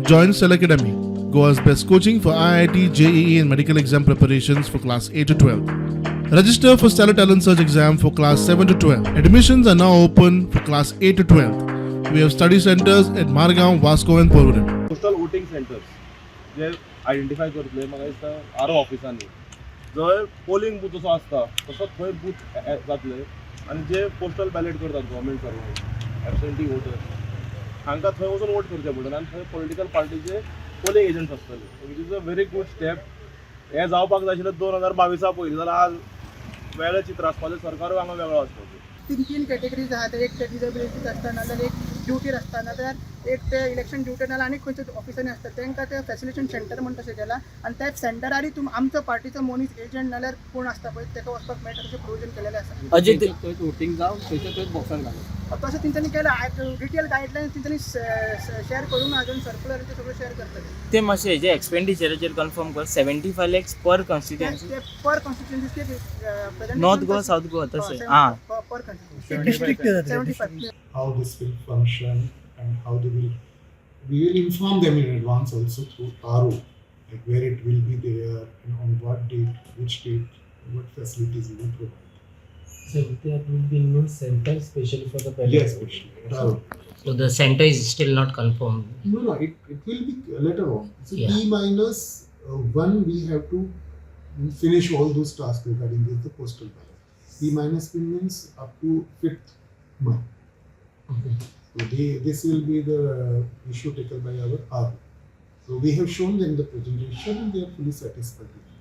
Join Cell Academy, Goa's best coaching for IIT, JEE and medical exam preparations for class 8 to 12. Register for Stellar Talent Search exam for class 7 to 12. Admissions are now open for class 8 to 12. We have study centers at Margao, Vasco and Prudent. Postal voting centres J identify करतले म्हाका दिसता आरो ऑफिसांनी जंय polling booth असो आसता तसो थंय booth जातले आनी जे पोस्टल बॅलेट करतात गव्हर्मेंट सर्वंट एबसेंटी वोटर्स हांकां थंय वचून वोट करचें पडटलें आनी थंय पॉलिटिकल पार्टीचे पोलिंग एजंट्स आसतले which is a very good step. हें जावपाक जाय आशिल्लें 2022 पयलीं जाल्यार आज वेगळें चित्र आसपाचें सरकारूय हांगा वेगळो आसपाचो. तीन कॅटेगरीज आहात. एक ते डिसेबिलिटीज आसता नाजाल्यार एक ड्युटीर आसता नाजाल्यार एक ते इलेक्शन ड्युटी नाजाल्यार आनी खंयच्या ऑफिसांनी आसता तांकां ते फॅसिलिटेशन सेंटर म्हण तशें केला आनी त्या सेंटरारी आमचो पार्टीचो मनीस एजंट नाजाल्यार कोण आसता पळय ताका वचपाक मेळटा तशें प्रोविजन केलेलें आसा. अजय थंय वोटिंग जावं थंयच्या बॉक्सान घालून तशें तेंच्यांनी केलां. डिटेल गायडलायन्स तेंच्यांनी शेअर करून आजून सर्क्युलर ते सगळें शेअर करतले. ते मातशें हेजे एक्सपेंडिचराचेर कन्फर्म कर. 75 lakhs पर कॉन्स्टिट्युएन्सी. ते पर constituency north Goa south Goa तशें पर constituency 75. How this will function and how we will inform them in advance also through RO, like where it will be there and on what date, which date, what facilities we will provide. So there will be no center specially for the ballot. Yes, especially. So the center is still not confirmed. No, it will be later on. So Yeah. T-1 we have to finish all those tasks regarding the postal ballot. T-1 means up to 5th month. Okay. So this will be the issue taken by our RO. So we have shown them the presentation and they are fully satisfied with it.